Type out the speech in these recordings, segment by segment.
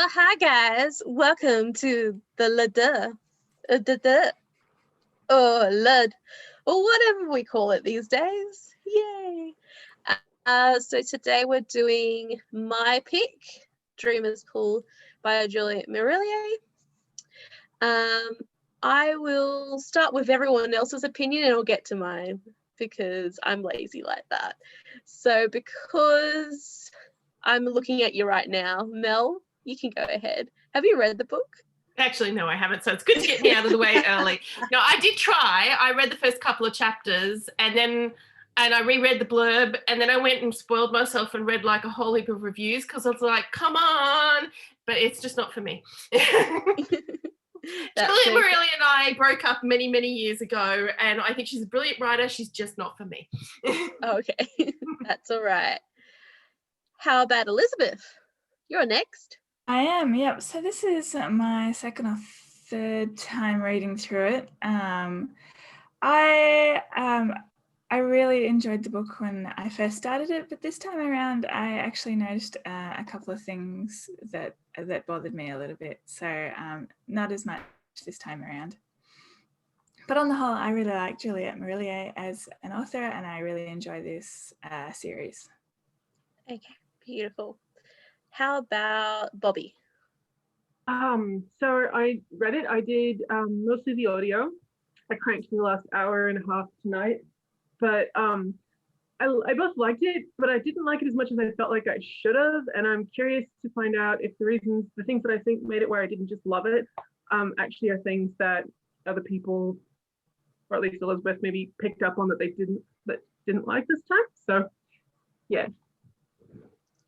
Hi guys, welcome to the Lud, or whatever we call it these days. Yay! So today we're doing my pick, Dreamer's Pool by Juliet Marillier. I will start with everyone else's opinion and I'll get to mine because I'm lazy like that. So because I'm looking at you right now, Mel, you can go ahead. Have you read the book? Actually, no, I haven't. So it's good to get me out of the way early. No, I did try. I read the first couple of chapters and I reread the blurb and then I went and spoiled myself and read like a whole heap of reviews because I was like, come on, but it's just not for me. Juliet Marillier and I broke up many, many years ago and I think she's a brilliant writer. She's just not for me. Okay, that's all right. How about Elizabeth? You're next. I am, yep. So this is my second or third time reading through it. I really enjoyed the book when I first started it, but this time around I actually noticed a couple of things that bothered me a little bit. So not as much this time around. But on the whole, I really like Juliet Marillier as an author and I really enjoy this series. Okay, beautiful. How about Bobby? So I read it. I did mostly the audio. I cranked the last hour and a half tonight, but I both liked it, but I didn't like it as much as I felt like I should have. And I'm curious to find out if the things that I think made it where I didn't just love it, actually are things that other people, or at least Elizabeth, maybe picked up on that they didn't like this time. So yeah.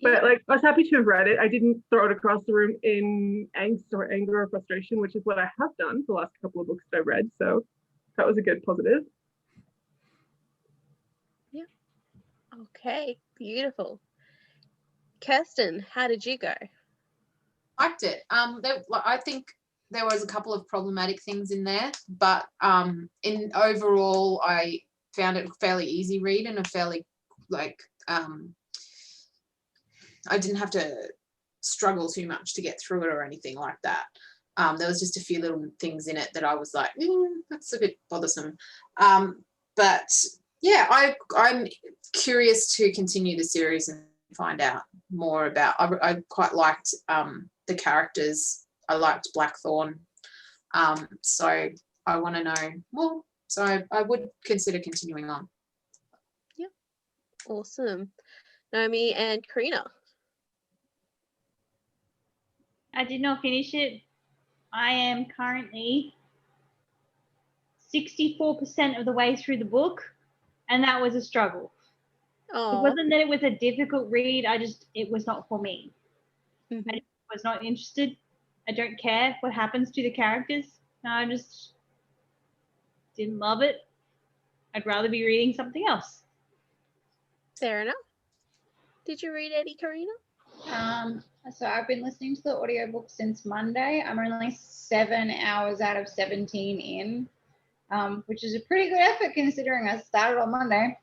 But like, I was happy to have read it. I didn't throw it across the room in angst or anger or frustration, which is what I have done the last couple of books that I read. So that was a good positive. Yeah. Okay, beautiful. Kirsten, how did you go? Liked it. I think there was a couple of problematic things in there, but in overall, I found it a fairly easy read and a fairly I didn't have to struggle too much to get through it or anything like that. There was just a few little things in it that I was like, that's a bit bothersome. But yeah, I'm curious to continue the series and find out more about. I quite liked the characters. I liked Blackthorn. So I want to know more. So I would consider continuing on. Yeah, awesome. Naomi and Karina. I did not finish it. I am currently 64% of the way through the book, and that was a struggle. Oh. It wasn't that it was a difficult read. It was not for me. Mm-hmm. I was not interested. I don't care what happens to the characters. I just didn't love it. I'd rather be reading something else. Fair enough. Did you read any, Karina? So I've been listening to the audiobook since Monday. I'm only 7 hours out of 17 in, which is a pretty good effort considering I started on Monday.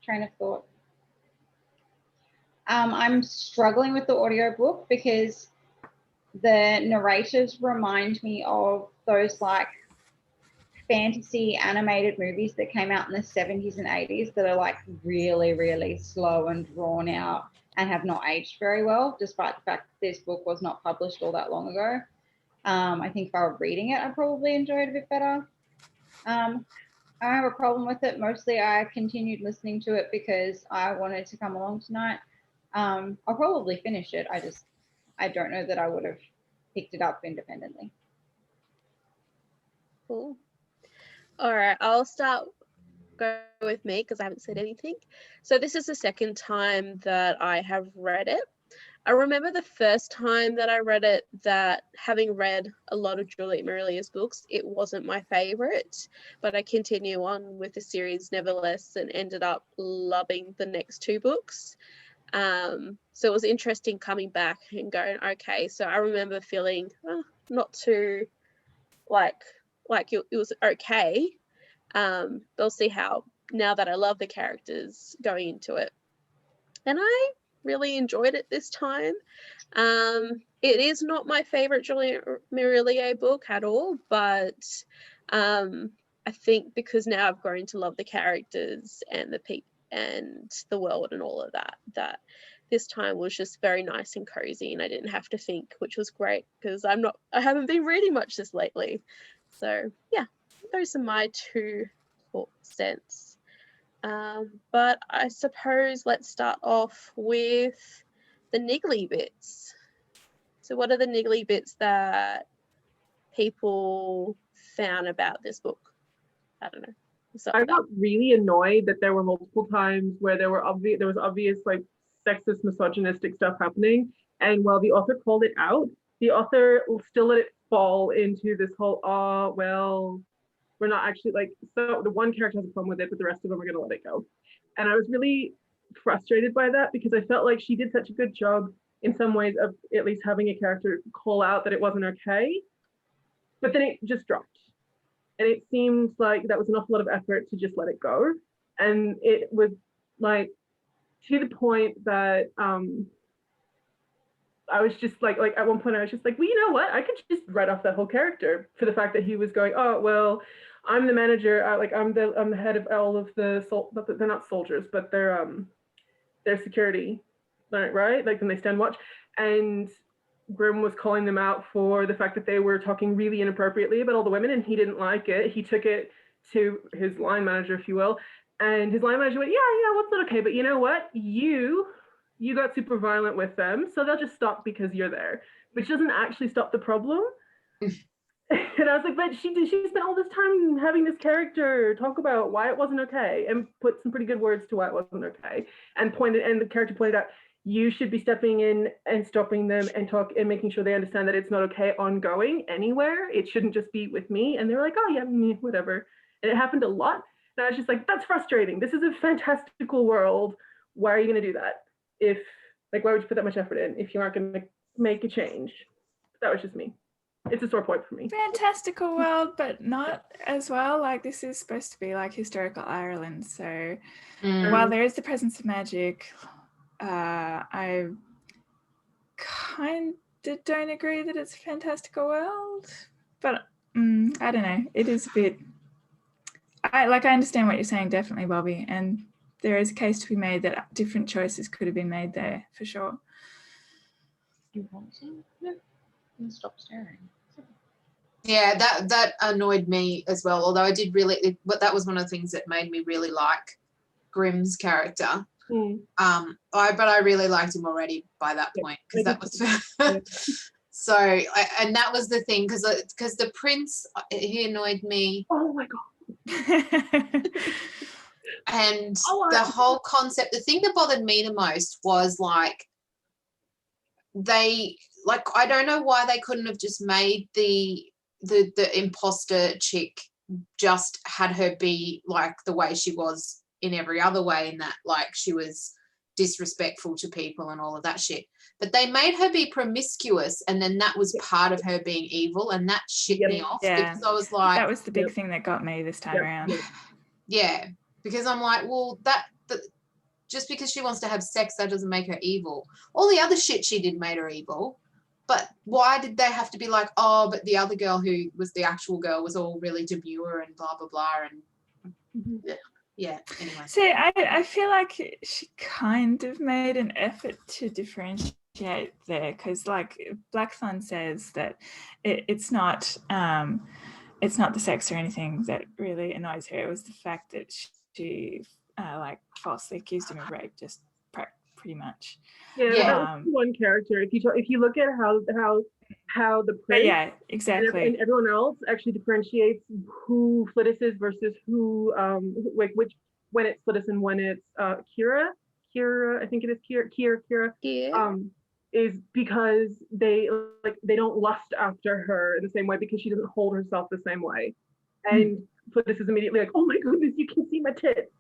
Train of thought. I'm struggling with the audiobook because the narrators remind me of those like fantasy animated movies that came out in the 70s and 80s that are like really, really slow and drawn out and have not aged very well, despite the fact that this book was not published all that long ago. I think if I were reading it, I'd probably enjoy it a bit better. I don't have a problem with it. Mostly I continued listening to it because I wanted to come along tonight. I'll probably finish it. I don't know that I would have picked it up independently. Cool. All right, I'll go with me because I haven't said anything. So this is the second time that I have read it. I remember the first time that I read it, that having read a lot of Juliet Marillier's books, it wasn't my favorite, but I continue on with the series nevertheless and ended up loving the next two books. So it was interesting coming back and going, okay, so I remember feeling not too like it was okay. They'll see how, now that I love the characters going into it. and I really enjoyed it this time. It is not my favorite Juliet Marillier book at all, but I think because now I've grown to love the characters and the people and the world and all of that, that this time was just very nice and cozy, and I didn't have to think, which was great because I haven't been reading much this lately. So yeah, those are my 2 cents. But I suppose let's start off with the niggly bits. So what are the niggly bits that people found about this book? I don't know. I got really annoyed that there were multiple times where there was obvious like sexist, misogynistic stuff happening, and while the author called it out, the author still let it fall into this whole well, we're not actually like, so the one character has a problem with it, but the rest of them are going to let it go. And I was really frustrated by that because I felt like she did such a good job in some ways of at least having a character call out that it wasn't okay, but then it just dropped. And it seemed like that was an awful lot of effort to just let it go. And it was like to the point that I was just like at one point I was just like, well, you know what? I could just write off that whole character for the fact that he was going, oh, well, I'm the manager. I'm the head of all of the they're not soldiers, but they're security, right? Like when they stand watch. And Grimm was calling them out for the fact that they were talking really inappropriately about all the women, and he didn't like it. He took it to his line manager, if you will, and his line manager went, yeah, what's not okay? But you know what? You got super violent with them, so they'll just stop because you're there, which doesn't actually stop the problem. And I was like, but she spent all this time having this character talk about why it wasn't okay and put some pretty good words to why it wasn't okay, and the character pointed out, you should be stepping in and stopping them and talk and making sure they understand that it's not okay ongoing anywhere. It shouldn't just be with me. And they're like, oh yeah, whatever. And it happened a lot. And I was just like, that's frustrating. This is a fantastical world. Why are you going to do that? Why would you put that much effort in if you aren't going to make a change? That was just me. It's a sore point for me. Fantastical world, but not as well. Like, this is supposed to be like historical Ireland. So while there is the presence of magic, I kind of don't agree that it's a fantastical world, but I don't know. It is a bit. I understand what you're saying, definitely, Bobby, and there is a case to be made that different choices could have been made there for sure. You want to? No. Stop staring. Yeah, that annoyed me as well. Although I did but that was one of the things that made me really like Grimm's character. But I really liked him already by that point because that was so. And that was the thing because the prince, he annoyed me. Oh my god. And the whole concept, the thing that bothered me the most was like I don't know why they couldn't have just made the imposter chick, just had her be like the way she was in every other way, in that like she was disrespectful to people and all of that shit. But they made her be promiscuous, and then that was part of her being evil, and that shit me off because I was like, that was the big thing that got me this time around. Yeah, because I'm like, well, that just because she wants to have sex, that doesn't make her evil. All the other shit she did made her evil. But why did they have to be like, oh, but the other girl who was the actual girl was all really demure and blah, blah, blah. And yeah, anyway. See, I feel like she kind of made an effort to differentiate there because, like, Blackthorn says that it's not the sex or anything that really annoys her. It was the fact that she falsely accused him of rape, just pretty much. Yeah, one character. If you look at how the prince, exactly, and everyone else actually differentiates who Flittis is versus who which when it's Flittis and when it's Kira, I think it is Kira. Yeah. Is because they don't lust after her in the same way because she doesn't hold herself the same way, and Flittis is immediately like, oh my goodness, you can see my tits.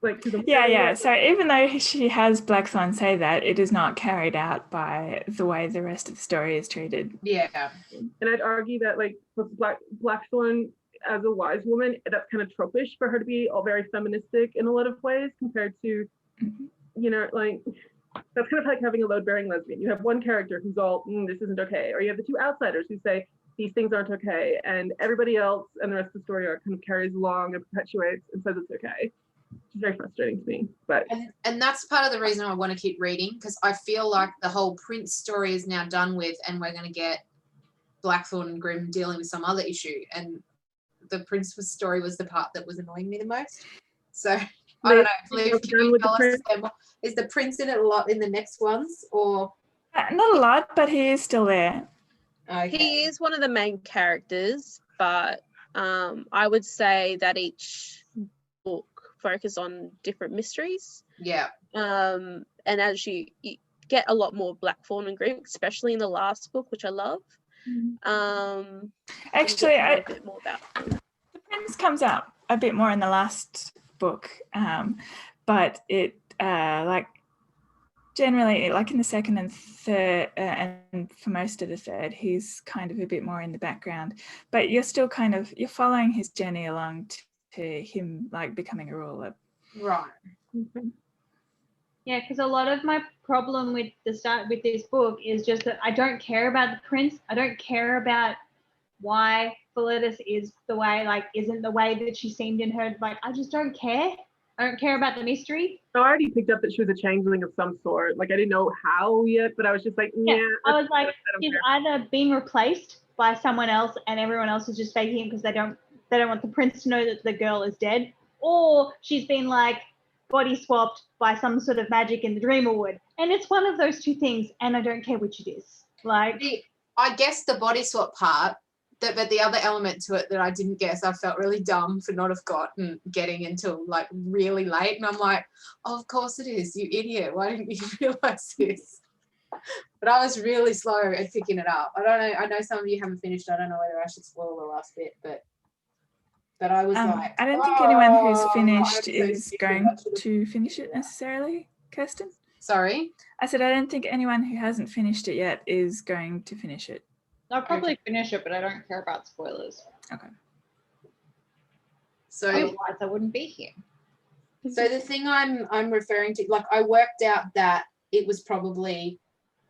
So even though she has Blackthorn say that, it is not carried out by the way the rest of the story is treated. Yeah. And I'd argue that like for Blackthorn as a wise woman, that's kind of tropish for her to be all very feministic in a lot of ways compared to you know, like that's kind of like having a load-bearing lesbian. You have one character who's all, this isn't okay, or you have the two outsiders who say these things aren't okay, and everybody else and the rest of the story arc kind of carries along and perpetuates and says it's okay. Which is very frustrating to me. But and that's part of the reason I want to keep reading, because I feel like the whole Prince story is now done with, and we're going to get Blackthorn and Grimm dealing with some other issue, and the Prince story was the part that was annoying me the most. So I don't know. Liv, can you tell us, is the Prince in it a lot in the next ones, or not a lot, but he is still there. okay. He is one of the main characters, but I would say that each book focus on different mysteries. Yeah. And as you get a lot more Blackthorn and Grimm, especially in the last book, which I love. Actually, a bit more about the Prince comes out a bit more in the last book, but it like generally, like in the second and third, and for most of the third, he's kind of a bit more in the background. But you're still you're following his journey along to him like becoming a ruler. Right. Yeah, because a lot of my problem with this book is just that I don't care about the Prince. I don't care about why Philetus is the way, like, isn't the way that she seemed in her. Like, I just don't care. I don't care about the mystery. I already picked up that she was a changeling of some sort. Like, I didn't know how yet, but I was just like, yeah. I was like, she's either being replaced by someone else and everyone else is just faking him because they don't want the Prince to know that the girl is dead, or she's been like body swapped by some sort of magic in the Dreamerwood. And it's one of those two things, and I don't care which it is. Like, I guess the body swap part, but the other element to it that I didn't guess, I felt really dumb for not have getting until like really late. And I'm like, oh, of course it is, you idiot. Why didn't you realize this? But I was really slow at picking it up. I don't know. I know some of you haven't finished. I don't know whether I should spoil the last bit, but I was like, I don't think anyone who's finished is going to finish it necessarily, Kirsten. Sorry? I said I don't think anyone who hasn't finished it yet is going to finish it. I'll probably finish it, but I don't care about spoilers. Okay. So otherwise I wouldn't be here. So the thing I'm referring to, like, I worked out that it was probably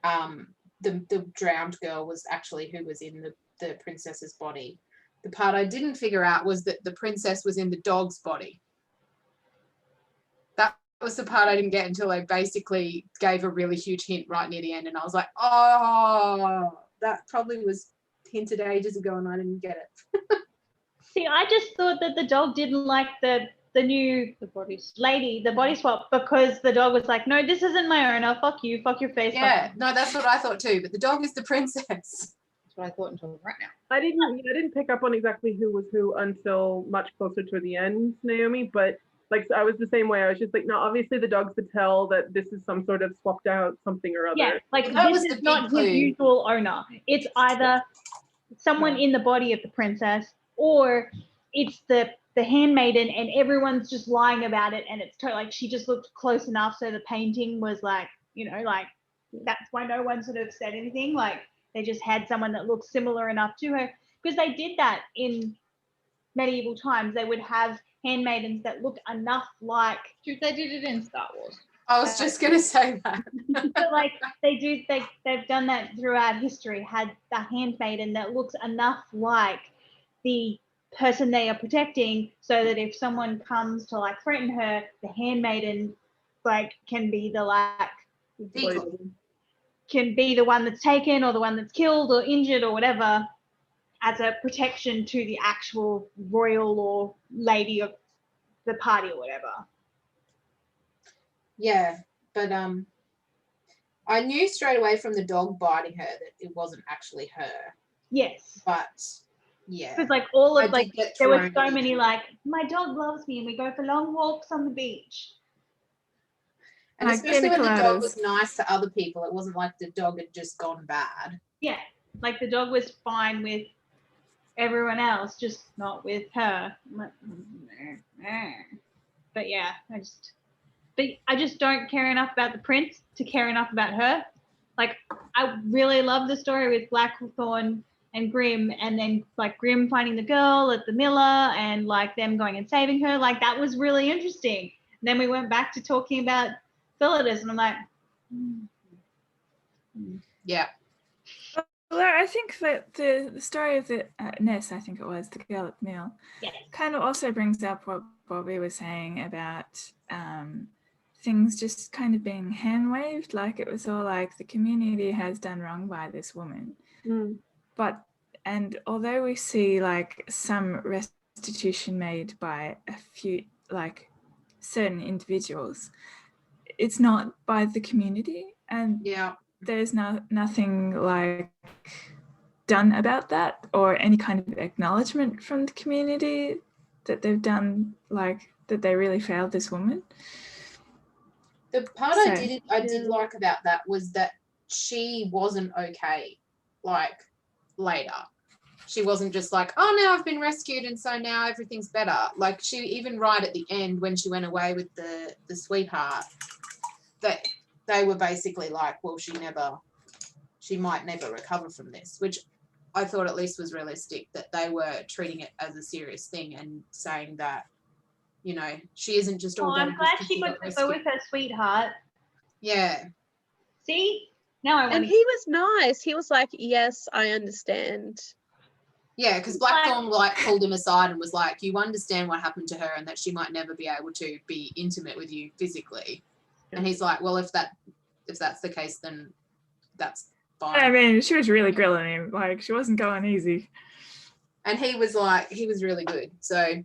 the drowned girl was actually who was in the princess's body. The part I didn't figure out was that the princess was in the dog's body. That was the part I didn't get until I basically gave a really huge hint right near the end, and I was like, oh, that probably was hinted ages ago and I didn't get it. see, I just thought that the dog didn't like the body swap, because the dog was like, no, this isn't my owner, fuck you, fuck your face. Yeah, no, that's what I thought too, but the dog is the princess. That's what I thought until right now. I didn't pick up on exactly who was who until much closer to the end, Naomi, but like, so I was the same way. I was just like, no, obviously the dog's to tell that this is some sort of swapped out something or other. Yeah, like, that this is not his usual owner. It's either someone in the body of the princess, or it's the handmaiden, and everyone's just lying about it, and it's like she just looked close enough, so the painting was like, you know, like, that's why no one sort of said anything. Like, they just had someone that looked similar enough to her, because they did that in medieval times. They would have handmaidens that looked enough like. Dude, they did it in Star Wars. I was just gonna say that. But like, they've done that throughout history, had the handmaiden that looks enough like the person they are protecting, so that if someone comes to like threaten her, the handmaiden like can be the one that's taken, or the one that's killed or injured or whatever, as a protection to the actual royal or lady of the party or whatever. Yeah, but I knew straight away from the dog biting her that it wasn't actually her. Yes. But yeah. Because like all of like, there were so many like, my dog loves me and we go for long walks on the beach. And especially when the dog was nice to other people, it wasn't like the dog had just gone bad. Yeah, like the dog was fine with everyone else, just not with her. But yeah, I just don't care enough about the prince to care enough about her. Like, I really love the story with Blackthorn and Grimm, and then like Grimm finding the girl at the Miller and like them going and saving her. Like, that was really interesting. then we went back to talking about Philidus, and I'm like, Yeah. Although I think that the story of the Ness, I think it was, the girl at the mill, yes. kind of also brings up what Bobby was saying about things just kind of being hand-waved, like it was all like the community has done wrong by this woman. And although we see like some restitution made by a few, like certain individuals, it's not by the community, and Yeah. there's nothing like done about that, or any kind of acknowledgement from the community that they've done, like that they really failed this woman. The part So- I did like about that was that she wasn't okay, like, later. She wasn't just like, oh, now I've been rescued and so now everything's better. Like, she, even right at the end when she went away with the sweetheart, that they were basically like, well, she might never recover from this, which I thought at least was realistic, that they were treating it as a serious thing and saying that, you know, she isn't just all I'm better glad just she because got to she go got with her sweetheart. Yeah. See? Now I want And to. he was nice. He was like, yes, I understand. Yeah, because Blackthorn like pulled him aside and was like, you understand what happened to her and that she might never be able to be intimate with you physically. And he's like, well, if that's the case, then that's fine. I mean, she was really grilling him, like she wasn't going easy. And he was really good. So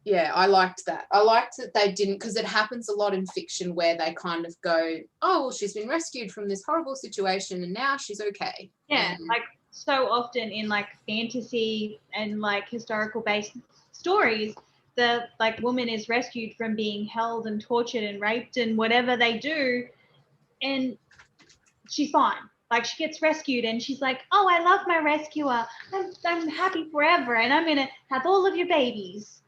yeah, I liked that. I liked that they didn't, because it happens a lot in fiction where they kind of go, oh, well, she's been rescued from this horrible situation and now she's okay. Yeah, And like so often in like fantasy and like historical based stories, the like woman is rescued from being held and tortured and raped and whatever they do, and she's fine. Like she gets rescued and she's like, oh, I love my rescuer. I'm happy forever and I'm gonna have all of your babies.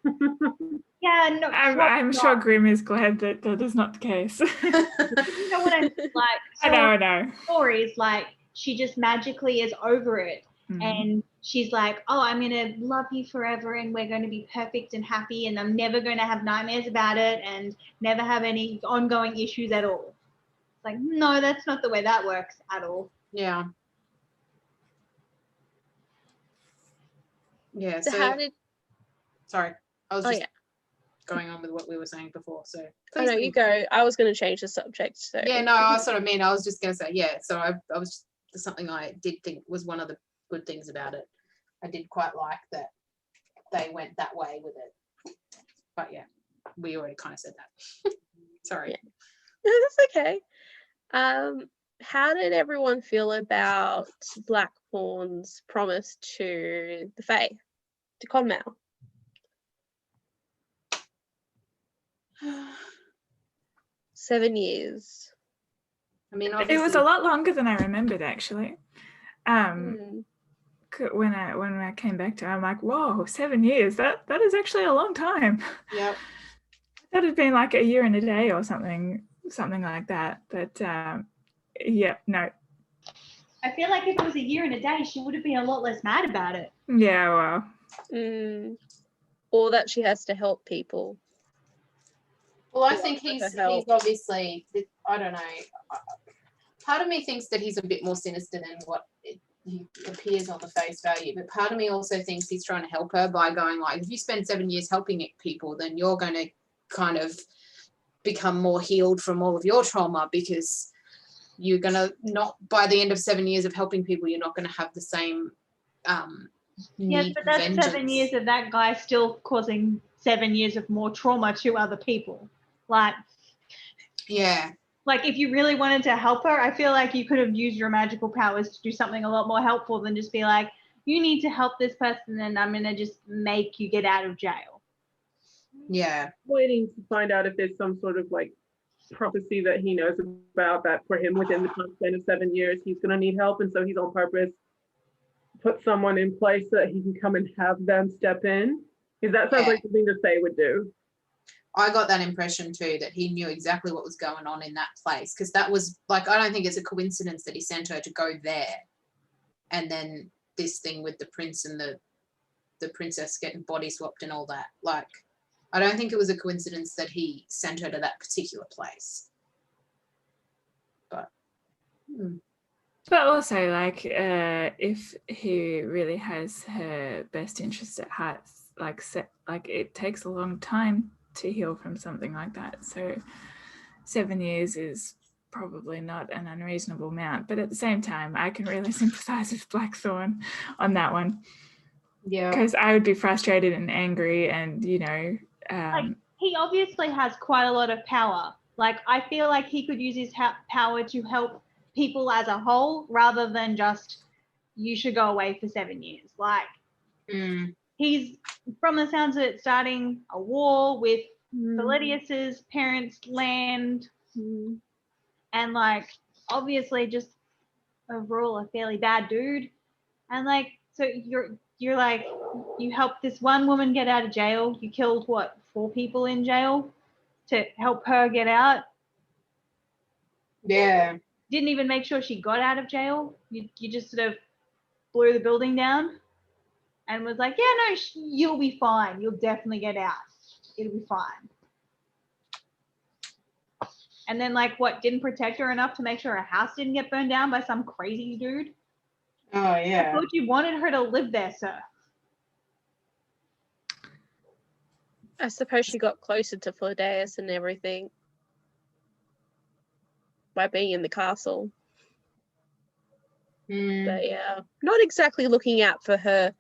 Yeah, no. I'm sure Grimm is glad that that is not the case. You know what I mean? Like, so I know. stories like she just magically is over it, and she's like, oh, I'm gonna love you forever and we're going to be perfect and happy and I'm never going to have nightmares about it and never have any ongoing issues at all. It's like, no, that's not the way that works at all. yeah. Yeah. So So how did? sorry. I was Oh just yeah. going on with what we were saying before. So Oh no, you go. I was going to change the subject. So yeah, no, I sort of mean I was just going to say, yeah. So I was something I did think was one of the good things about it. I did quite like that they went that way with it. But yeah, we already kind of said that. Sorry. Yeah. That's okay. How did everyone feel about Blackthorn's promise to the Fae, to Conmal? 7 years. I mean, It was a lot longer than I remembered, actually. Hmm. When I came back to it, I'm like, whoa, 7 years. That is actually a long time. Yep. That had been like a year and a day or something like that. But yeah, no. I feel like if it was a year and a day, she would have been a lot less mad about it. Yeah, well. Or that she has to help people. Well, I think he's help. obviously, I don't know. Part of me thinks that he's a bit more sinister than what he appears on the face value, but part of me also thinks he's trying to help her by going like, if you spend 7 years helping people, then you're going to kind of become more healed from all of your trauma, because you're going to not, by the end of 7 years of helping people, you're not going to have the same Yes, but that's vengeance. 7 years of that guy still causing 7 years of more trauma to other people. Like, yeah. Like, if you really wanted to help her, I feel like you could have used your magical powers to do something a lot more helpful than just be like, you need to help this person and I'm going to just make you get out of jail. Yeah. Waiting to find out if there's some sort of like prophecy that he knows about that for him within the time span of 7 years, he's going to need help. And so he's on purpose put someone in place so that he can come and have them step in. Because that sounds like something the Fae would do. I got that impression too, that he knew exactly what was going on in that place, because that was like, I don't think it's a coincidence that he sent her to go there, and then this thing with the prince and the princess getting body swapped and all that. Like, I don't think it was a coincidence that he sent her to that particular place. But But also, like, if he really has her best interest at heart, like, it takes a long time to heal from something like that. So 7 years is probably not an unreasonable amount. But at the same time, I can really sympathize with Blackthorn on that one. yeah, Because I would be frustrated and angry and, Like, he obviously has quite a lot of power. Like, I feel like he could use his power to help people as a whole rather than just, you should go away for 7 years. Like, he's, from the sounds of it, starting a war with Valedius's parents' land, and, like, obviously just overall a fairly bad dude. And, like, so you're like, you helped this one woman get out of jail. You killed, what, 4 people in jail to help her get out? yeah, Didn't even make sure she got out of jail. You just sort of blew the building down and was like, yeah, no, you'll be fine. You'll definitely get out. It'll be fine. And then, like, what, didn't protect her enough to make sure her house didn't get burned down by some crazy dude? oh I yeah, thought you wanted her to live there, sir. I suppose she got closer to Flordeus and everything by being in the castle. But yeah, not exactly looking out for her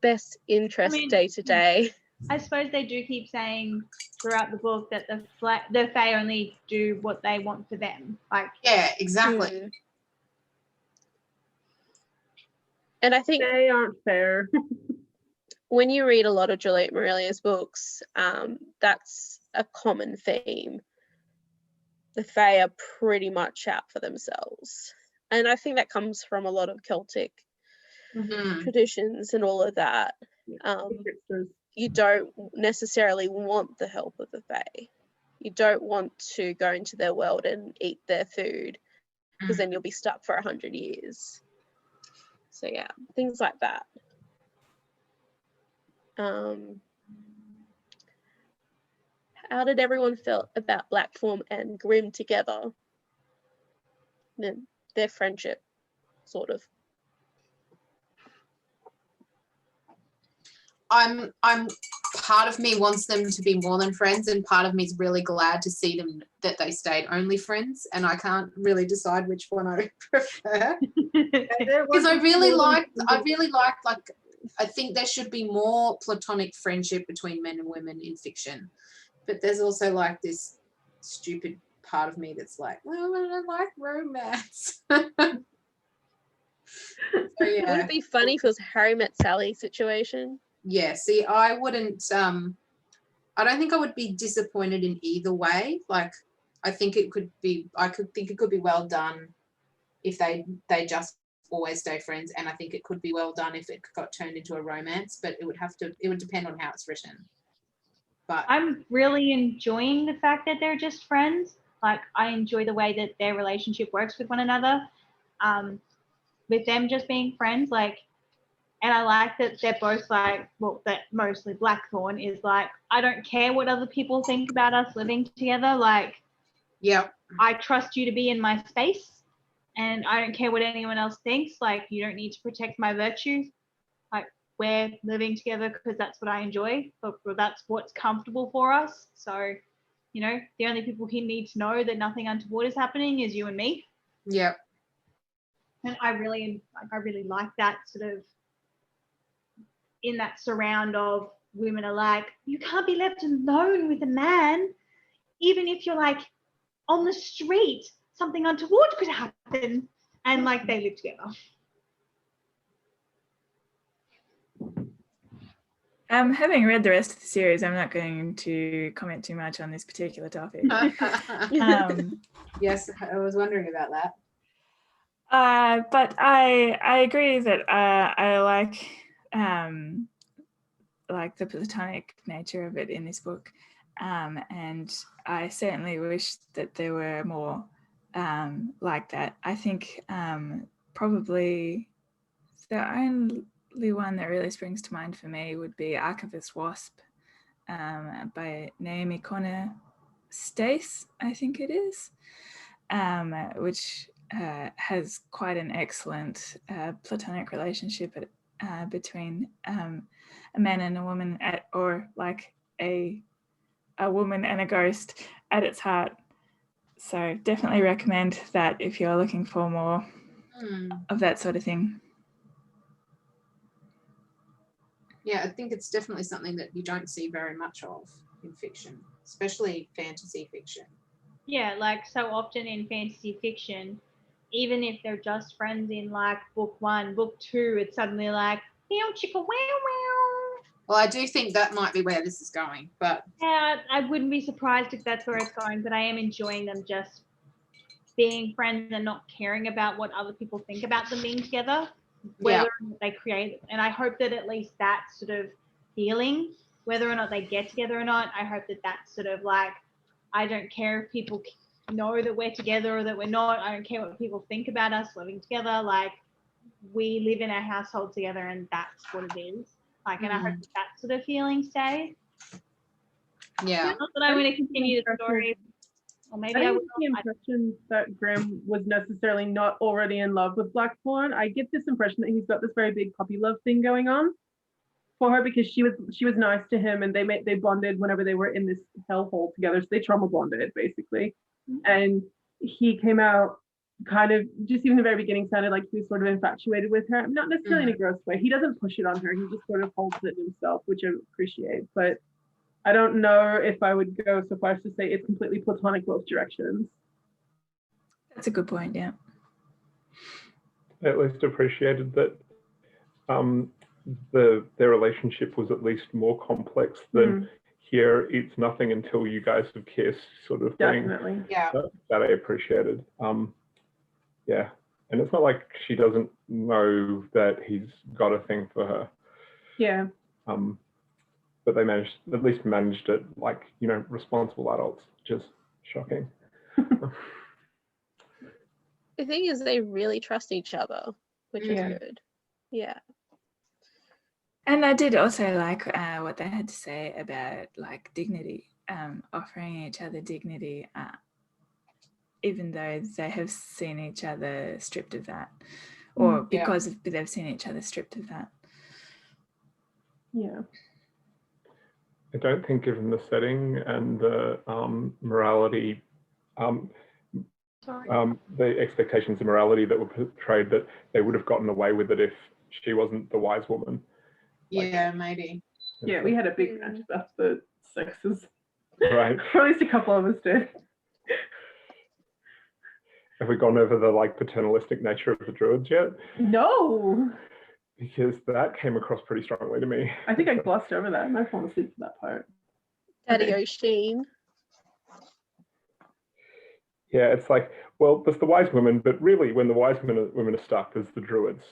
best interest day to day. I suppose they do keep saying throughout the book that the Fae only do what they want for them. Like, yeah, exactly. And I think They aren't fair. when you read a lot of Juliet Marillier's books, that's a common theme. The Fae are pretty much out for themselves. And I think that comes from a lot of Celtic traditions and all of that. You don't necessarily want the help of the Fae. You don't want to go into their world and eat their food, because then you'll be stuck for 100 years. So yeah, things like that. How did everyone feel about Blackthorn and Grimm together? Their friendship, sort of. I'm part of me wants them to be more than friends, and part of me is really glad to see them that they stayed only friends, and I can't really decide which one I prefer. Because I really liked like, I think there should be more platonic friendship between men and women in fiction. But there's also like this stupid part of me that's like, well, I don't like romance. So, yeah. Would it be funny if it was a Harry Met Sally situation? Yeah, see, I wouldn't, I don't think I would be disappointed in either way. Like, I think it could be well done if they just always stay friends, and I think it could be well done if it got turned into a romance, but it would depend on how it's written. But I'm really enjoying the fact that they're just friends. Like, I enjoy the way that their relationship works with one another. With them just being friends, like, and I like that they're both like, well, that mostly Blackthorn is like, I don't care what other people think about us living together. Like, yeah, I trust you to be in my space, and I don't care what anyone else thinks. Like, you don't need to protect my virtue. Like, we're living together because that's what I enjoy, but that's what's comfortable for us. So, the only people he needs to know that nothing untoward is happening is you and me. yeah. And I really like that sort of, in that surround of women are like, you can't be left alone with a man, even if you're like on the street, something untoward could happen, and like they live together. Having read the rest of the series, I'm not going to comment too much on this particular topic. Yes, I was wondering about that. But I agree that I like the platonic nature of it in this book, and I certainly wish that there were more like that. I think probably the only one that really springs to mind for me would be Archivist Wasp, by Naomi Connor Stace, I think it is, which has quite an excellent platonic relationship between a man and a woman, or like a woman and a ghost at its heart. So definitely recommend that if you're looking for more of that sort of thing. Yeah, I think it's definitely something that you don't see very much of in fiction, especially fantasy fiction. Yeah, like so often in fantasy fiction, even if they're just friends in like book 1, book 2, it's suddenly like, meow chicka wow wow. Well, I do think that might be where this is going, but Yeah, I wouldn't be surprised if that's where it's going, but I am enjoying them just being friends and not caring about what other people think about them being together, whether or not they create, and I hope that at least that sort of feeling, whether or not they get together or not, I hope that that's sort of like, I don't care if people know that we're together or that we're not, I don't care what people think about us living together, like we live in our household together and that's what it is. Like, and I hope that sort of feeling stays. yeah. Not that I want to continue the story, or maybe I will. get the impression that Graham was necessarily not already in love with Blackthorn. I get this impression that he's got this very big puppy love thing going on for her, because she was nice to him, and they bonded whenever they were in this hellhole together. So they trauma bonded basically, and he came out kind of just even the very beginning sounded like he was sort of infatuated with her, not necessarily in a gross way. He doesn't push it on her. He just sort of holds it himself, which I appreciate, but I don't know if I would go so far as to say it's completely platonic both directions. That's a good point, yeah. At least appreciated that their relationship was at least more complex than here. It's nothing until you guys have kissed, sort of thing. Definitely. Yeah. That I appreciated. Yeah, and it's not like she doesn't know that he's got a thing for her. Yeah. But they at least managed it like, you know, responsible adults. Just shocking. The thing is, they really trust each other, which is Yeah. good. Yeah. And I did also like what they had to say about like dignity, offering each other dignity, even though they have seen each other stripped of that, or because they've seen each other stripped of that. Yeah. I don't think, given the setting and the morality, the expectations of morality that were portrayed, that they would have gotten away with it if she wasn't the wise woman. Yeah, maybe. Yeah, we had a big match about the sexes. Right. Or at least a couple of us did. Have we gone over the like paternalistic nature of the druids yet? No. Because that came across pretty strongly to me. I think I glossed over that. I might fall asleep for that part. Daddy O'Sheen. Yeah, it's like, well, there's the wise women, but really when the wise women are stuck, there's the druids.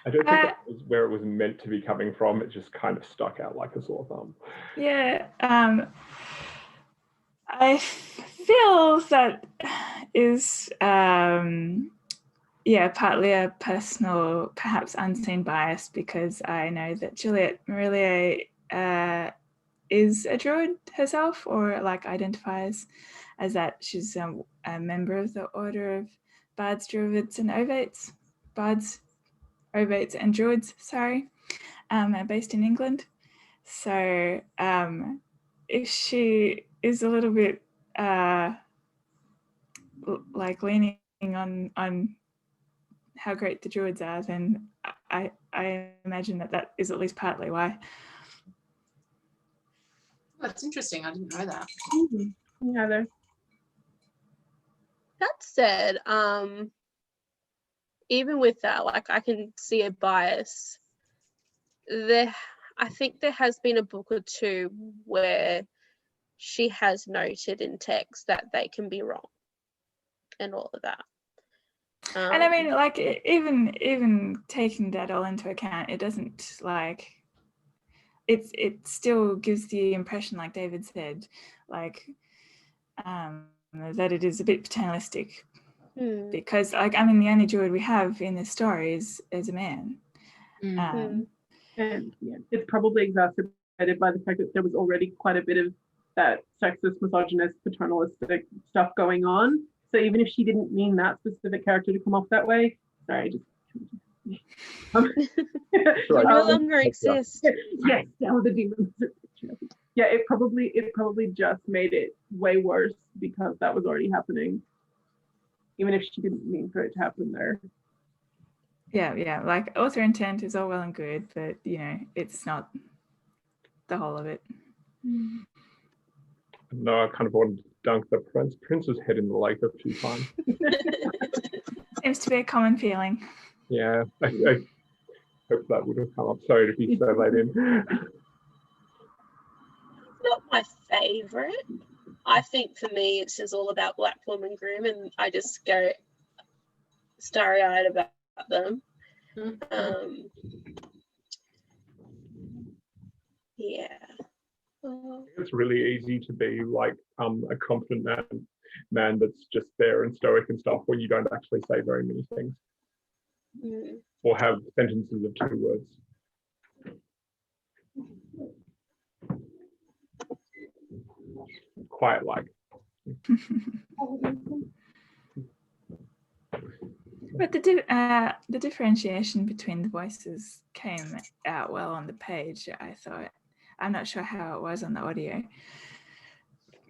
I don't think that was where it was meant to be coming from. It just kind of stuck out like a sore thumb. Yeah, I feel that is, partly a personal, perhaps unseen bias, because I know that Juliet Marillier is a druid herself, or like identifies as that. She's a member of the Order of Bards, Druids and Ovates. Bards, Ovates and Druids, sorry, based in England. So if she is a little bit like leaning on how great the Druids are, then I imagine that is at least partly why. That's interesting. I didn't know that. Yeah, That said, even with that, like I can see a bias. I think there has been a book or two where she has noted in text that they can be wrong and all of that. And I mean, like, even taking that all into account, it doesn't like, it still gives the impression, like David said, like that it is a bit paternalistic, because like, I mean, the only druid we have in this story is a man. Mm. And yeah, it's probably exacerbated by the fact that there was already quite a bit of that sexist, misogynist, paternalistic stuff going on. So even if she didn't mean that specific character to come off that way, sorry, just You no longer exist. yes, now the demons. Yeah, it probably just made it way worse because that was already happening, even if she didn't mean for it to happen there. Yeah, like author intent is all well and good, but you know, it's not the whole of it. No, I kind of wanted to dunk the prince's head in the lake a few times. Seems to be a common feeling. Yeah, I hope that would have come up. Sorry to be so late in. Not my favorite. I think for me, it's just all about Black Woman Grimm, and I just go starry-eyed about them. Yeah. It's really easy to be like a confident man that's just there and stoic and stuff, where you don't actually say very many things or have sentences of 2 words. Quite like. But the differentiation between the voices came out well on the page, I thought. I'm not sure how it was on the audio.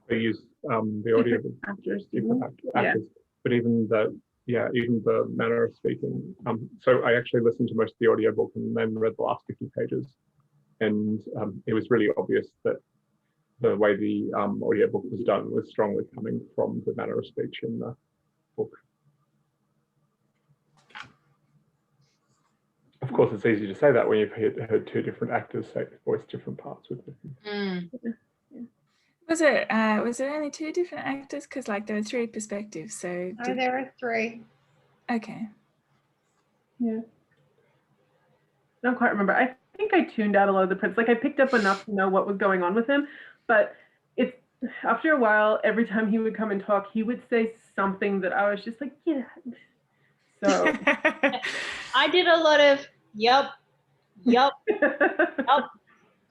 They use the audio Actors, different actors, but even the manner of speaking. So I actually listened to most of the audiobook and then read the last 50 pages, and it was really obvious that the way the audiobook was done was strongly coming from the manner of speech in the book. Of course, it's easy to say that when you've heard 2 different actors voice different parts with it. Was it only 2 different actors? Because like there were 3 perspectives. So there are 3. Okay. Yeah. I don't quite remember. I think I tuned out a lot of the prince. Like I picked up enough to know what was going on with him, but it's after a while, every time he would come and talk, he would say something that I was just like, yeah. So I did a lot of yup. Yep. Oh,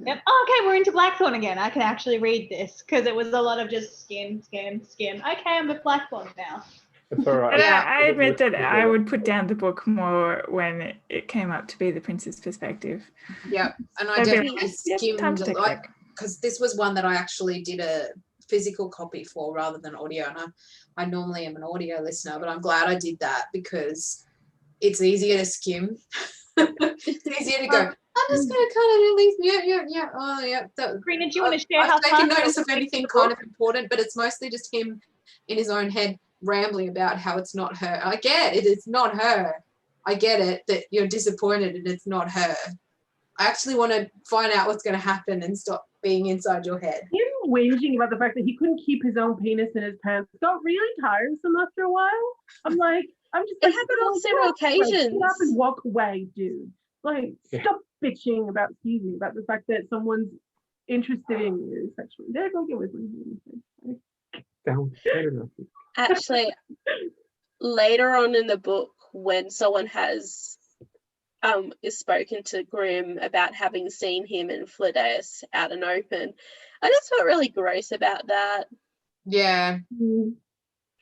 okay, we're into Blackthorn again. I can actually read this because it was a lot of just skim. Okay, I'm a Blackthorn now. It's all right. But I admit that I would put down the book more when it came up to be the prince's perspective. Yeah, and I definitely skimmed a lot because this was one that I actually did a physical copy for rather than audio, and I normally am an audio listener, but I'm glad I did that because it's easier to skim. It's easier to go, I'm just going to kind of release, yeah, oh, yeah. Karina, do you want to share how I've taken notice of anything kind of important, but it's mostly just him in his own head rambling about how it's not her. I get it, it's not her. I get it that you're disappointed and it's not her. I actually want to find out what's going to happen and stop being inside your head. Him whinging about the fact that he couldn't keep his own penis in his pants got really tiresome after a while. I'm just It happened on several occasions. Get up and walk away, dude. Like, stop bitching about the fact that someone's interested in you sexually. There, go get with me. Actually, later on in the book, when someone has is spoken to Grimm about having seen him and Flidais out and open, I just felt really gross about that. Yeah.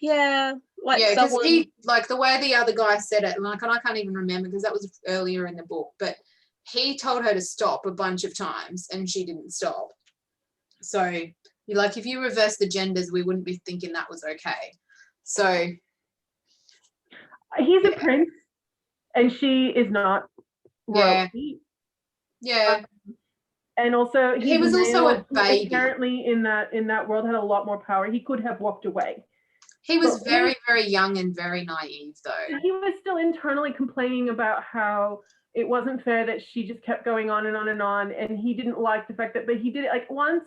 Yeah. Like because he, like the way the other guy said it, like, and I can't even remember because that was earlier in the book, but he told her to stop a bunch of times and she didn't stop. So you're like, if you reverse the genders, we wouldn't be thinking that was okay. So he's a prince and she is not royalty. Yeah. And also he was also a baby. Apparently in that world had a lot more power. He could have walked away. He was very, very young and very naive, though. He was still internally complaining about how it wasn't fair that she just kept going on and on and on, and he didn't like the fact that, but he did it like once,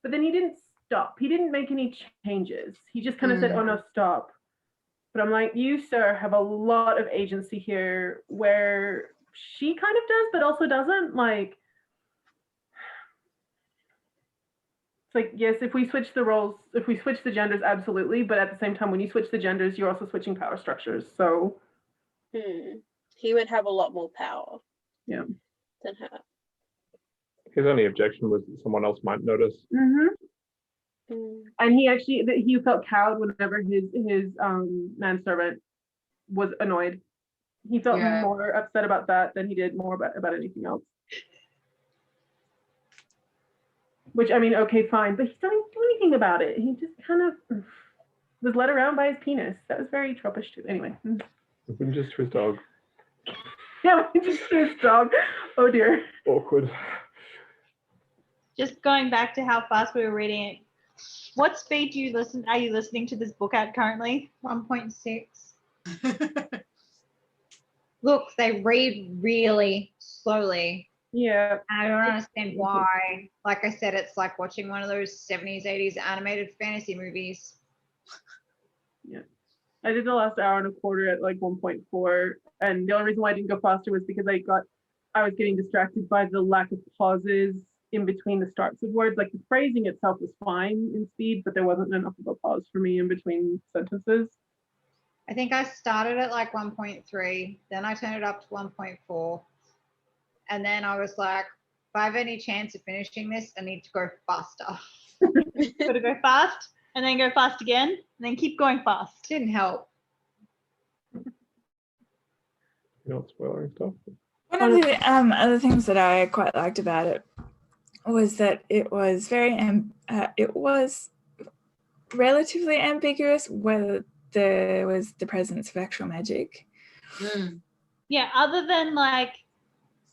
but then he didn't stop. He didn't make any changes. He just kind of said, oh no, stop. But I'm like, you, sir, have a lot of agency here where she kind of does, but also doesn't. Like, It's like, yes, if we switch the roles, if we switch the genders, absolutely. But at the same time, when you switch the genders, you're also switching power structures. So he would have a lot more power. Yeah. Than her. His only objection was that someone else might notice. And he felt cowed whenever his manservant was annoyed. He felt more upset about that than he did more about anything else. Which, I mean, okay, fine, but he didn't do anything about it. He just kind of was led around by his penis. That was very tropish too. Anyway. Just his dog. Yeah, just his dog. Oh dear. Awkward. Just going back to how fast we were reading it. What speed are you listening to this book at currently? 1.6. Look, they read really slowly. Yeah. I don't understand why. Like I said, it's like watching one of those 70s, 80s animated fantasy movies. Yeah. I did the last hour and a quarter at like 1.4. And the only reason why I didn't go faster was because I was getting distracted by the lack of pauses in between the starts of words. Like the phrasing itself was fine in speed, but there wasn't enough of a pause for me in between sentences. I think I started at like 1.3, then I turned it up to 1.4. And then I was like, if I have any chance of finishing this, I need to go faster. Got to go fast and then go fast again and then keep going fast. Didn't help. You're not spoiling stuff. One of the other things that I quite liked about it was that it was it was relatively ambiguous whether there was the presence of actual magic. Yeah, other than like,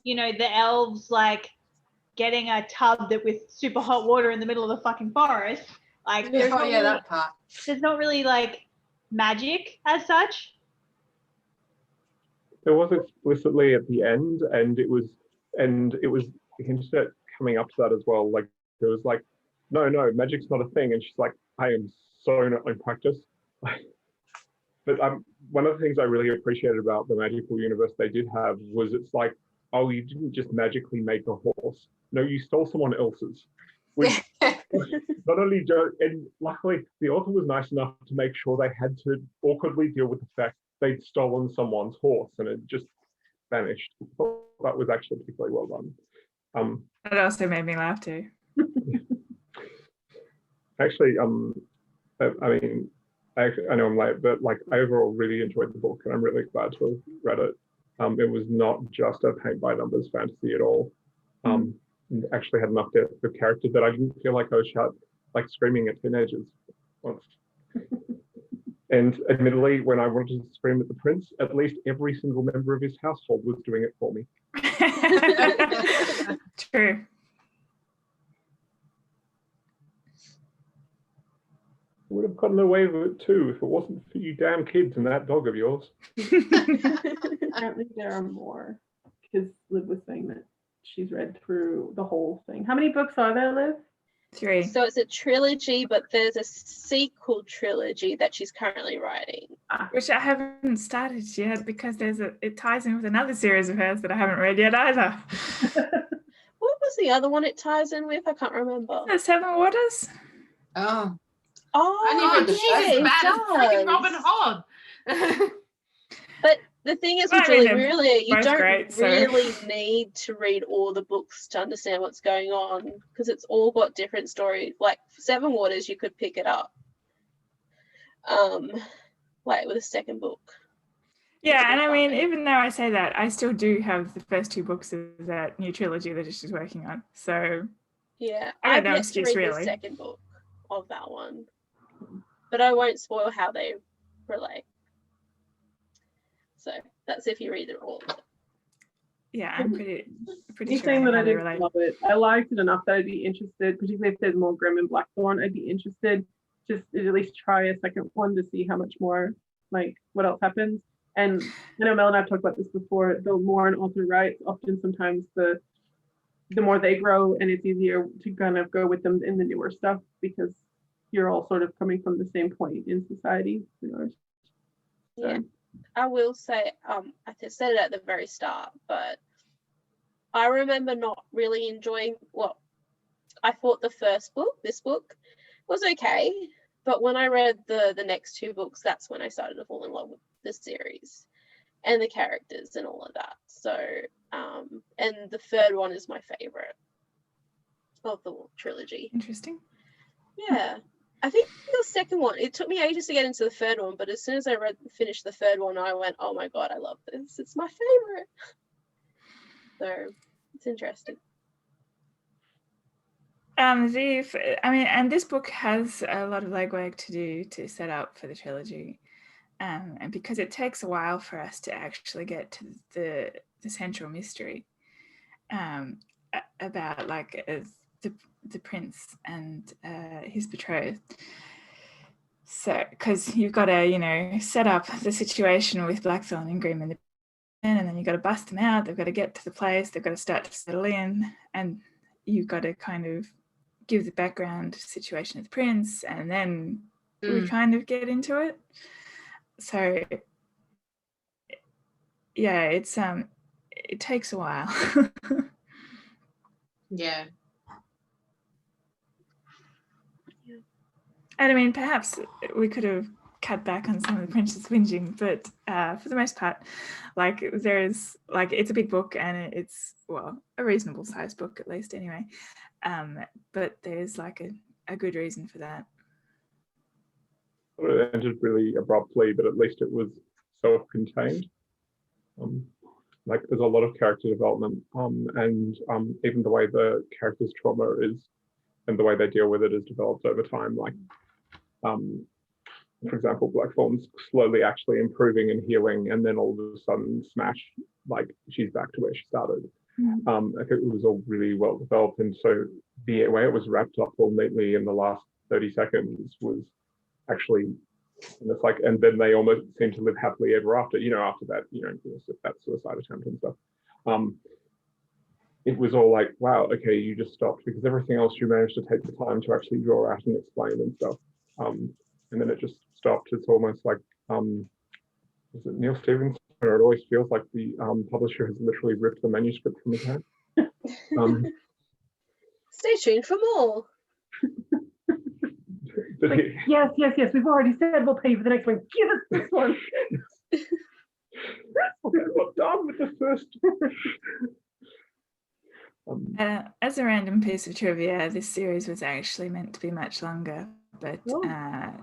you know, the elves like getting a tub with super hot water in the middle of the fucking forest. Like there's that part. There's not really like magic as such. There was explicitly at the end, and it was hinted at coming up to that as well. Like there was like, no, magic's not a thing, and she's like, I am so not in practice. But one of the things I really appreciated about the magical universe they did have was it's like, oh, you didn't just magically make a horse. No, you stole someone else's. Which not only and luckily the author was nice enough to make sure they had to awkwardly deal with the fact they'd stolen someone's horse and it just vanished. I thought that was actually particularly well done. It also made me laugh too. Actually, I mean, I know I'm late, but like I overall really enjoyed the book and I'm really glad to have read it. It was not just a paint by numbers fantasy at all. Actually had enough depth of character that I didn't feel like I was like screaming at teenagers once. And admittedly, when I wanted to scream at the prince, at least every single member of his household was doing it for me. True. I would have gotten away with it too if it wasn't for you damn kids and that dog of yours. Apparently there are more, because Liv was saying that she's read through the whole thing. How many books are there, Liv? 3. So it's a trilogy, but there's a sequel trilogy that she's currently writing. Which I haven't started yet because it ties in with another series of hers that I haven't read yet either. What was the other one it ties in with? I can't remember. The Seven Waters? Oh. Oh, I never She's read as it bad as freaking does. Robin Hood. But the thing is, with I mean, Julie they're Marillier, you both don't great, so- really need to read all the books to understand what's going on because it's all got different stories. Like Seven Waters, you could pick it up, like with a second book. Yeah, and I mean, even though I say that, I still do have the first 2 books of that new trilogy that she's working on. So Yeah, I I've got no yet to excuse, read the really. second book of that one, but I won't spoil how they relate. So that's if you read it all. yeah, I'm pretty He's sure I saying know that how I they didn't relate. love it. I liked it enough that I'd be interested, particularly if there's more Grimm and Blackthorn, I'd be interested just to at least try a second one to see how much more, like what else happens. And I know Mel and I've talked about this before, the more an author writes, often sometimes the more they grow and it's easier to kind of go with them in the newer stuff because you're all sort of coming from the same point in society. So. Yeah, I will say, I said it at the very start, but I remember not really enjoying, well, I thought this book was okay, but when I read the next two books, that's when I started to fall in love with the series and the characters and all of that. So, and the third one is my favorite of the trilogy. Interesting. Yeah. I think the second one, it took me ages to get into the third one, but as soon as I finished the third one, I went, oh my God, I love this. It's my favorite. So it's interesting. And this book has a lot of legwork to do to set up for the trilogy. And because it takes a while for us to actually get to the central mystery about the prince and his betrothed. So, because you've got to, set up the situation with Blackthorn and Grimm and then you've got to bust them out. They've got to get to the place. They've got to start to settle in, and you've got to kind of give the background situation of the prince, and then we kind of get into it. So, yeah, it takes a while. Yeah. And I mean, perhaps we could have cut back on some of the prince's whinging, but for the most part, it's a big book and it's, well, a reasonable sized book at least anyway. But there's a good reason for that. It ended really abruptly, but at least it was self-contained. There's a lot of character development, and even the way the character's trauma is and the way they deal with it is developed over time. For example, Blackthorn's slowly actually improving and healing, and then all of a sudden, smash, she's back to where she started. I think it was all really well developed, and so the way it was wrapped up all neatly in the last 30 seconds was actually, and it's and then they almost seem to live happily ever after. After that, that suicide attempt and stuff. It was all wow, okay, you just stopped because everything else you managed to take the time to actually draw out and explain and stuff. And then it just stopped. It's almost is it Neil Stephenson? Or it always feels like the publisher has literally ripped the manuscript from his hand. Stay tuned for more. Yes, we've already said we'll pay you for the next one. Give us this one. Okay, well, done with the first. As a random piece of trivia, this series was actually meant to be much longer, but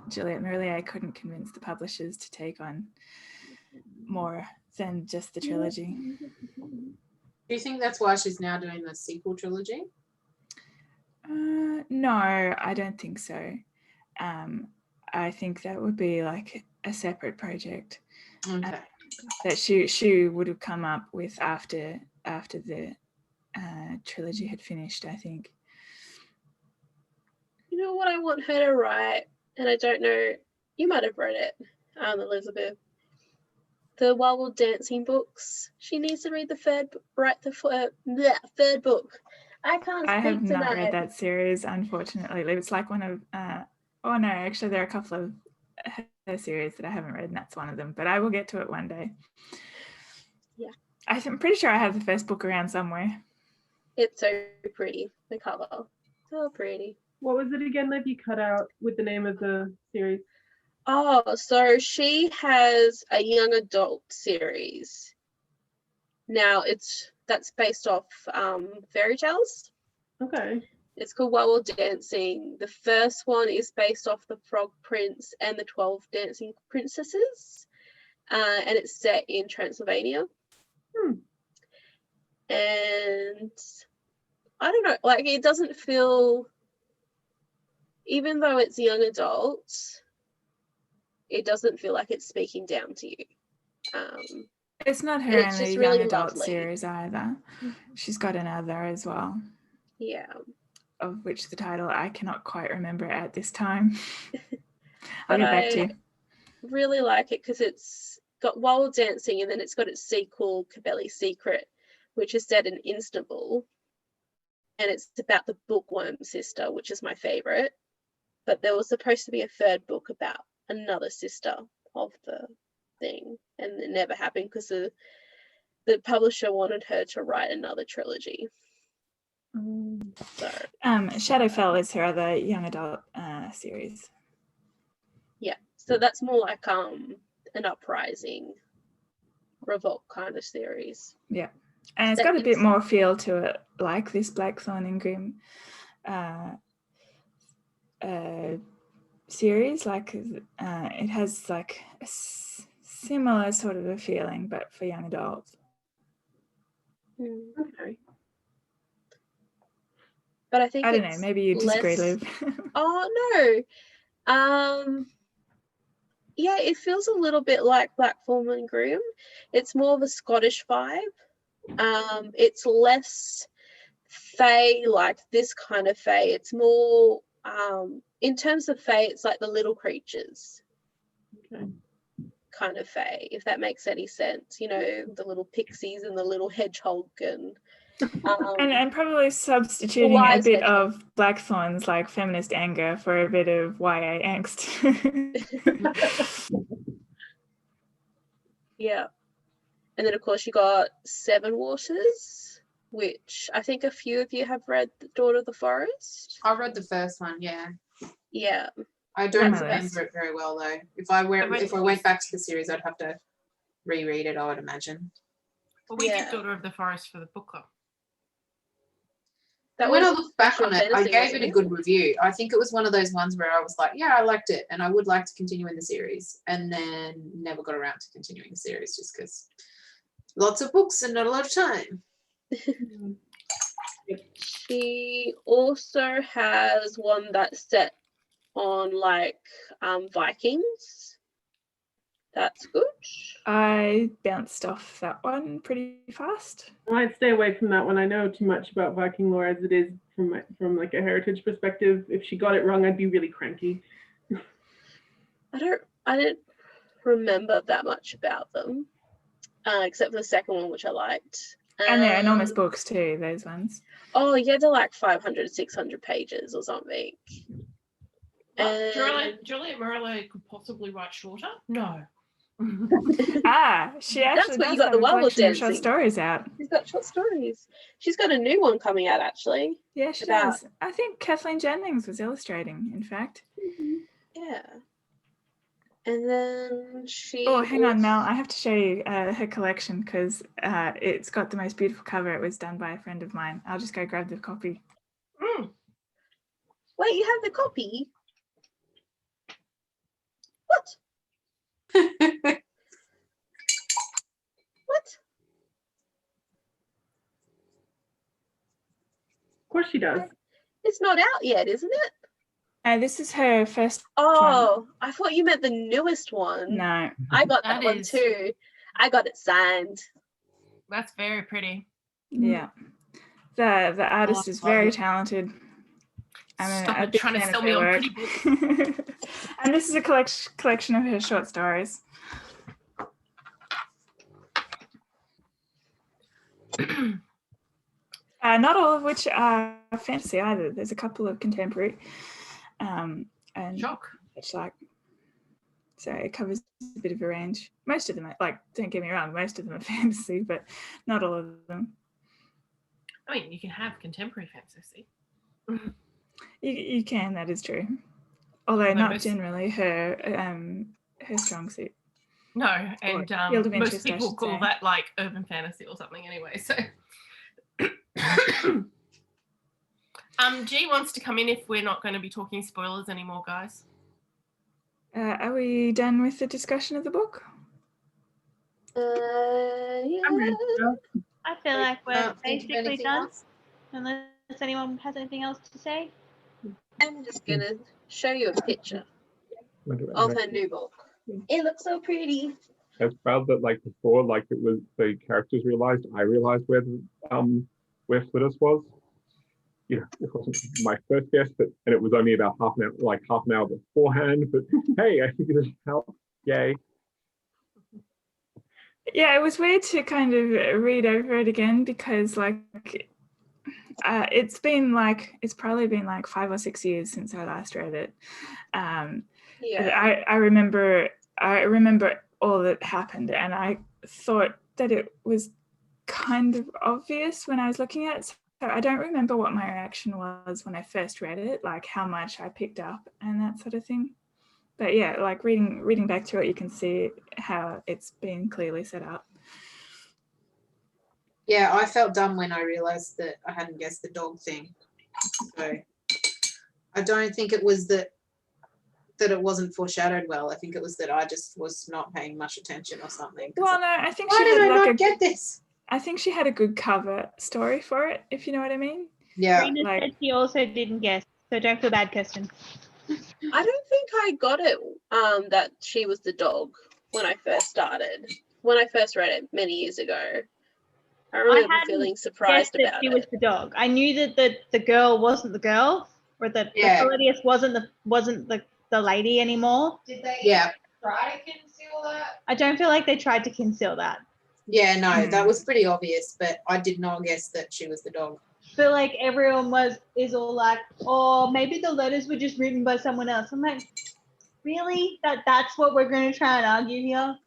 Juliet Marillier couldn't convince the publishers to take on more than just the trilogy. Do you think that's why she's now doing the sequel trilogy? No, I don't think so. I think that would be a separate project. Okay. That she would have come up with after the trilogy had finished, I think. You know what I want her to write, and I don't know, you might have read it, Elizabeth. The Wild Dancing books. She needs to read the third book. I can't speak I have not tonight. read that series, unfortunately. It's one of oh no, actually there are a couple of her series that I haven't read, and that's one of them, but I will get to it one day. Yeah. I'm pretty sure I have the first book around somewhere. It's so pretty, the cover. So pretty. What was it again that you cut out with the name of the series? Oh, so she has a young adult series. Now that's based off fairy tales. Okay. It's called Wild Dancing. The first one is based off the Frog Prince and the 12 Dancing Princesses, and it's set in Transylvania. And I don't know, it doesn't feel, even though it's young adults, it doesn't feel like it's speaking down to you. It's not her it's only just young really adult lovely. series either. She's got another as well. Yeah. Of which the title I cannot quite remember at this time. But I'll get back to you. Really like it because it's got Wild Dancing, and then it's got its sequel, Cabelli's Secret, which is set in Istanbul, and it's about the bookworm sister, which is my favorite. But there was supposed to be a third book about another sister of the thing, and it never happened because the publisher wanted her to write another trilogy. So Shadowfell is her other young adult series. yeah, so that's more like an uprising, revolt kind of series. Yeah, and it's got a Set bit in- more feel to it, like this Blackthorn and Grimm series. Like it has like a similar sort of a feeling, but for young adults. Okay. But I think I don't know. it's Maybe you disagree, less- Liv. Oh no. Yeah, it feels a little bit like Blackthorn and Grimm. It's more of a Scottish vibe. It's less fae, like this kind of fae. It's more in terms of fae, it's like the little creatures Okay. kind of fae, if that makes any sense. You know, the little pixies and the little hedgehog and and probably substituting a wise bit hedgehog. of Blackthorn's like feminist anger for a bit of YA angst. Yeah. And then of course you got Seven Waters, which I think a few of you have read The Daughter of the Forest. I read the first one, yeah. Yeah. I don't That's remember nice. it very well though. If I went back to the series, I'd have to reread it, I would imagine. Well, we Yeah. did Daughter of the Forest for the book club. That When I was look back Special on it, I Fantasy, gave wasn't it a good review. I think it was one of those ones where I was like, yeah, I liked it and I would like to continue in the series, and then never got around to continuing the series just because lots of books and not a lot of time. She also has one that's set on like Vikings. That's good. I bounced off that one pretty fast. I'd stay away from that one. I know too much about Viking lore as it is from like a heritage perspective. If she got it wrong, I'd be really cranky. I didn't remember that much about them, except for the second one, which I liked. And they're enormous books too, those ones. Oh yeah, they're like 500, 600 pages or something. And Juliet Marillier could possibly write shorter? No. She actually what you does got have the a Wild collection of short Dancing. stories out. She's got short stories. She's got a new one coming out actually. Yeah, she About- does. I think Kathleen Jennings was illustrating, in fact. Yeah. And then she. Oh, hang on, Mel. I have to show you her collection because it's got the most beautiful cover. It was done by a friend of mine. I'll just go grab the copy. Wait, you have the copy? What? What? Of course she does. It's not out yet, isn't it? This is her first Oh, I thought you meant the newest one. No. I got That that one is- too. I got it signed. That's very pretty. Yeah. The artist is very talented. Stop a it big trying to fan of sell her me on work. pretty books. And this is a collection of her short stories. Not all of which are fantasy either. There's a couple of contemporary. And Shock. it's like, so it covers a bit of a range. Most of them are, like, don't get me wrong, most of them are fantasy, but not all of them. I mean, you can have contemporary fantasy. You can, that is true. Although not most- generally her strong suit. No, and field of interest, most I people should call say. that like urban fantasy or something anyway. So, G wants to come in if we're not going to be talking spoilers anymore, guys. Are we done with the discussion of the book? Yeah. I'm ready to go. I feel like we're Think of basically anything done, else? unless anyone has anything else to say. I'm just gonna show you a picture Wait a minute, of wait. her new book. It looks so pretty. I was proud that like before, like it was the characters realized, I realized where Flittus was. You know, it wasn't my first guess, but and it was only about half an hour beforehand. But hey, I think it helped. Yay! Yeah, it was weird to kind of read over it again because like it's probably been like 5 or 6 years since I last read it. Yeah. I remember all that happened, and I thought that it was kind of obvious when I was looking at it. So I don't remember what my reaction was when I first read it, like how much I picked up and that sort of thing. But yeah, like reading back through it, you can see how it's been clearly set up. Yeah, I felt dumb when I realised that I hadn't guessed the dog thing. So I don't think it was that it wasn't foreshadowed well. I think it was that I just was not paying much attention or something. Well, no, I think Why she did had I like not get this? I think she had a good cover story for it, if you know what I mean. Yeah. Rena Like- said she also didn't guess, so don't feel bad, Kirsten. I don't think I got it that she was the dog when I first started. When I first read it many years ago. I remember hadn't feeling Guessed surprised that about she it. was the dog. I knew that the girl wasn't the girl, or the Yeah. Claudius wasn't the lady anymore. Did they Yeah. try to conceal that? I don't feel like they tried to conceal that. Yeah, no, that Hmm. was pretty obvious, but I did not guess that she was the dog. I feel like everyone is all like, oh, maybe the letters were just written by someone else. I'm like, really? That's what we're going to try and argue here?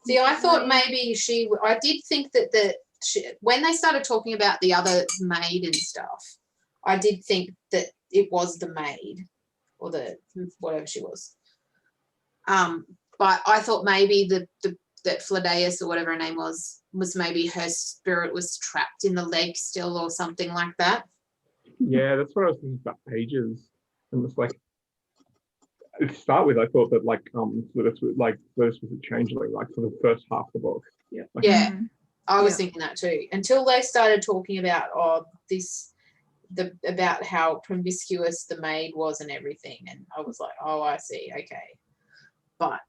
See, I thought maybe I did think that when they started talking about the other maid and stuff, I did think that it was the maid or the whatever she was. But I thought maybe that Fladeus or whatever her name was maybe her spirit was trapped in the leg still or something like that. Yeah, that's what I was thinking about ages. And it's like, to start with, I thought that like this was a changeling, like for the first half of the book. Yeah. Like, Yeah, Mhm. I was Yeah. thinking that too. Until they started talking about about how promiscuous the maid was and everything, and I was like, oh, I see, okay. But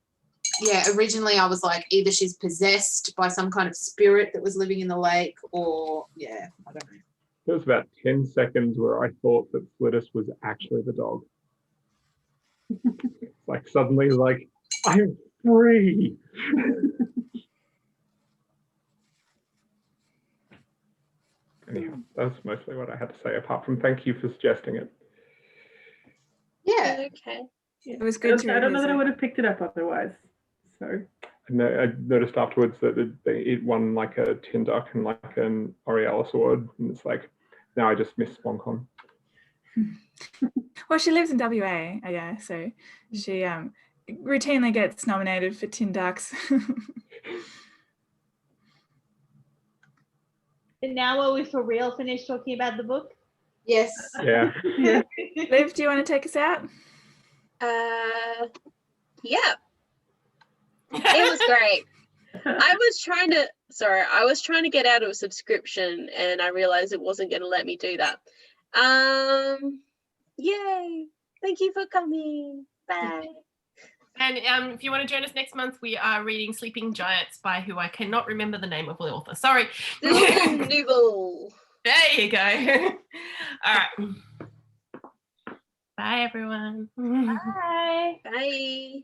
yeah, originally I was like, either she's possessed by some kind of spirit that was living in the lake, or yeah, I don't know. there was about 10 seconds where I thought that Flidus was actually the dog. Like suddenly, like, I'm free. Anyhow, that's mostly what I had to say, apart from thank you for suggesting it. Yeah, Okay. It was good to I don't know that I revisit. would have picked it up otherwise. So And I noticed afterwards that it won like a tin duck and like an Aurealis award, and it's like, now I just miss SponCon. Well, she lives in WA, yeah, so she routinely gets nominated for tin ducks. And now are we for real finished talking about the book? yes. Yeah. yeah. Liv, do you want to take us out? Yeah, it was great. I was trying to get out of a subscription and I realized it wasn't going to let me do that. Yay. Thank you for coming. Bye. And if you want to join us next month, we are reading Sleeping Giants by who I cannot remember the name of the author. Sorry. Dylan Newell. There you go. All right. Bye, everyone. Bye. Bye.